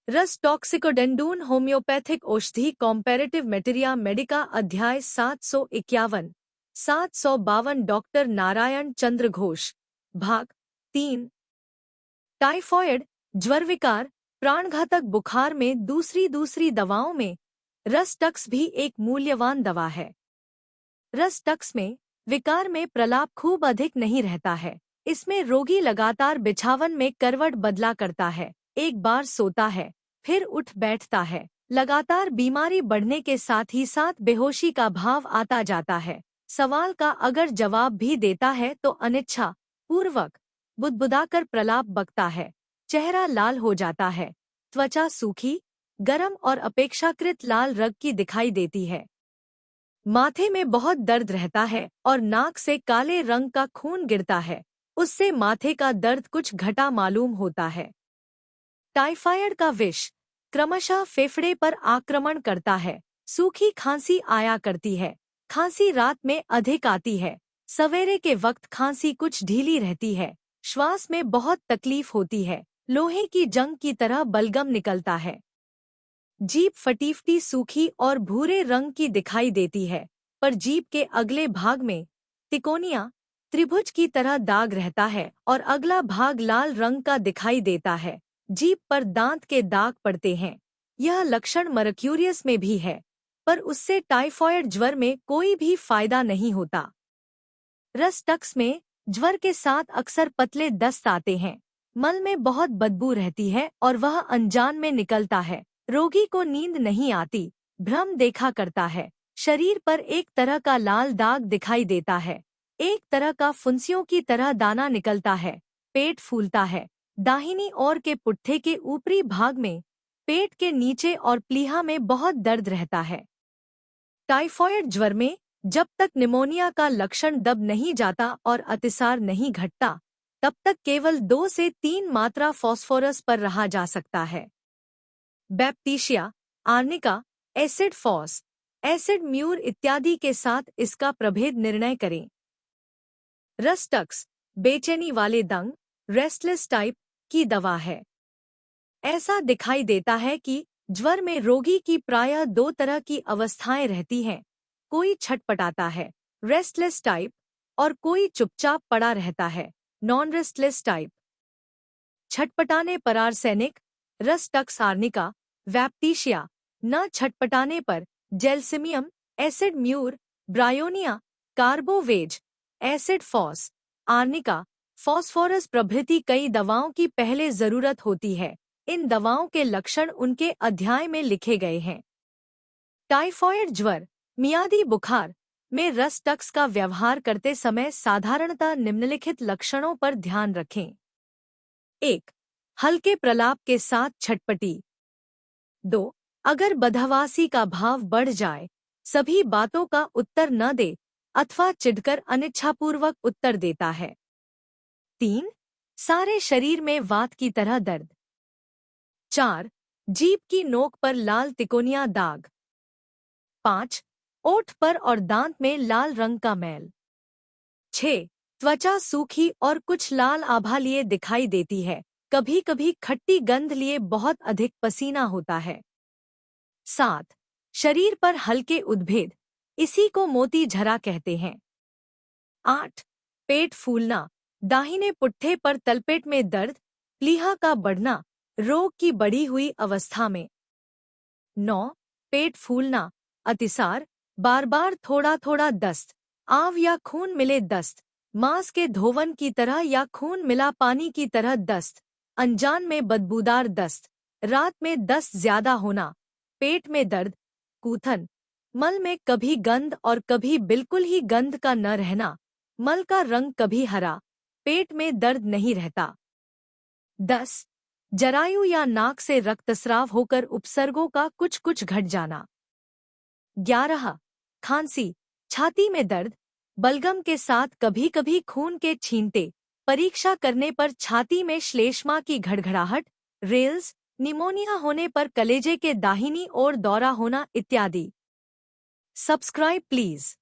रस टॉक्सिकोडेंडून होम्योपैथिक औषधि कॉम्पैरेटिव मेटेरिया मेडिका अध्याय 751 752 डॉक्टर नारायण चंद्र घोष भाग 3 टाइफॉइड ज्वर विकार प्राणघातक बुखार में दूसरी दवाओं में रस-टक्स भी एक मूल्यवान दवा है। रस-टक्स में विकार में प्रलाप खूब अधिक नहीं रहता है। इसमें रोगी लगातार बिछावन में करवट बदला करता है, एक बार सोता है, फिर उठ बैठता है। लगातार बीमारी बढ़ने के साथ ही साथ बेहोशी का भाव आता जाता है। सवाल का अगर जवाब भी देता है तो अनिच्छा पूर्वक बुदबुदाकर प्रलाप बकता है। चेहरा लाल हो जाता है, त्वचा सूखी, गर्म और अपेक्षाकृत लाल रंग की दिखाई देती है। माथे में बहुत दर्द रहता है और नाक से काले रंग का खून गिरता है। उससे माथे का दर्द कुछ घटा मालूम होता है। टाइफाइड का विष क्रमशः फेफड़े पर आक्रमण करता है। सूखी खांसी आया करती है। खांसी रात में अधिक आती है। सवेरे के वक्त खांसी कुछ ढीली रहती है। श्वास में बहुत तकलीफ होती है। लोहे की जंग की तरह बलगम निकलता है। जीभ फटीफटी सूखी और भूरे रंग की दिखाई देती है, पर जीभ के अगले भाग में तिकोनिया त्रिभुज की तरह दाग रहता है और अगला भाग लाल रंग का दिखाई देता है। जीभ पर दांत के दाग पड़ते हैं। यह लक्षण मर्क्यूरियस में भी है, पर उससे टाइफॉइड ज्वर में कोई भी फायदा नहीं होता। रस-टक्स में ज्वर के साथ अक्सर पतले दस्त आते हैं। मल में बहुत बदबू रहती है और वह अनजान में निकलता है। रोगी को नींद नहीं आती, भ्रम देखा करता है। शरीर पर एक तरह का लाल दाग दिखाई देता है। एक तरह का फुंसियों की तरह दाना निकलता है। पेट फूलता है। दाहिनी ओर के पुट्ठे के ऊपरी भाग में, पेट के नीचे और प्लीहा में बहुत दर्द रहता है। टाइफॉइड ज्वर में जब तक निमोनिया का लक्षण दब नहीं जाता और अतिसार नहीं घटता, तब तक केवल 2 से 3 मात्रा फास्फोरस पर रहा जा सकता है। Baptisia, arnica, acid phos, acid mur इत्यादि के साथ इसका प्रभेद निर्णय करें। रस-टक्स बेचैनी वाले दंग, रेस्टलेस टाइप की दवा है। ऐसा दिखाई देता है कि ज्वर में रोगी की प्रायः 2 तरह की अवस्थाएं रहती हैं। कोई छटपटाता है, रेस्टलेस टाइप, और कोई चुपचाप पड़ा रहता है, नॉन रेस्टलेस टाइप। छटपटाने पर आर्सेनिक, रस-टक्स आर्निका, बैप्टीशिया। न छटपटाने पर gelsemium, acid mur, bryonia, carbo veg, acid phos, arnica, phosphorus प्रभृति कई दवाओं की पहले जरूरत होती है। इन दवाओं के लक्षण उनके अध्याय में लिखे गए हैं। टाइफॉइड ज्वर, मियादी बुखार में रस-टक्स का व्यवहार करते समय साधारणतः निम्नलिखित लक्षणों पर ध्यान रखें। 1. हल्के प्रलाप के साथ छटपटी। 2. अगर बदहवासी का भाव बढ़ जाए, सभी बातों का उत्तर न दे अथवा चिढ़कर अनिच्छापूर्वक उत्तर देता है। 3. सारे शरीर में वात की तरह दर्द। 4. जीभ की नोक पर लाल तिकोनिया दाग। 5. ओठ पर और दांत में लाल रंग का मैल। 6. त्वचा सूखी और कुछ लाल आभा लिए दिखाई देती है। कभी कभी खट्टी गंध लिए बहुत अधिक पसीना होता है। 7. शरीर पर हल्के उद्भेद, इसी को मोती झरा कहते हैं। 8. पेट फूलना, दाहिने पुट्ठे पर तलपेट में दर्द, प्लीहा का बढ़ना, रोग की बढ़ी हुई अवस्था में। 9. पेट फूलना, अतिसार, बार बार थोड़ा थोड़ा दस्त, आव या खून मिले दस्त, मांस के धोवन की तरह या खून मिला पानी की तरह दस्त, अनजान में बदबूदार दस्त, रात में दस्त ज्यादा होना, पेट में दर्द, कूथन, मल में कभी गंध और कभी बिल्कुल ही गंध का न रहना, मल का रंग कभी हरा, पेट में दर्द नहीं रहता। 10. जरायु या नाक से रक्तस्राव होकर उपसर्गों का कुछ कुछ घट जाना। 11. खांसी, छाती में दर्द, बलगम के साथ कभी कभी खून के छींटे, परीक्षा करने पर छाती में श्लेष्मा की घड़घड़ाहट, रेल्स, निमोनिया होने पर कलेजे के दाहिनी ओर दौरा होना इत्यादि। Subscribe please.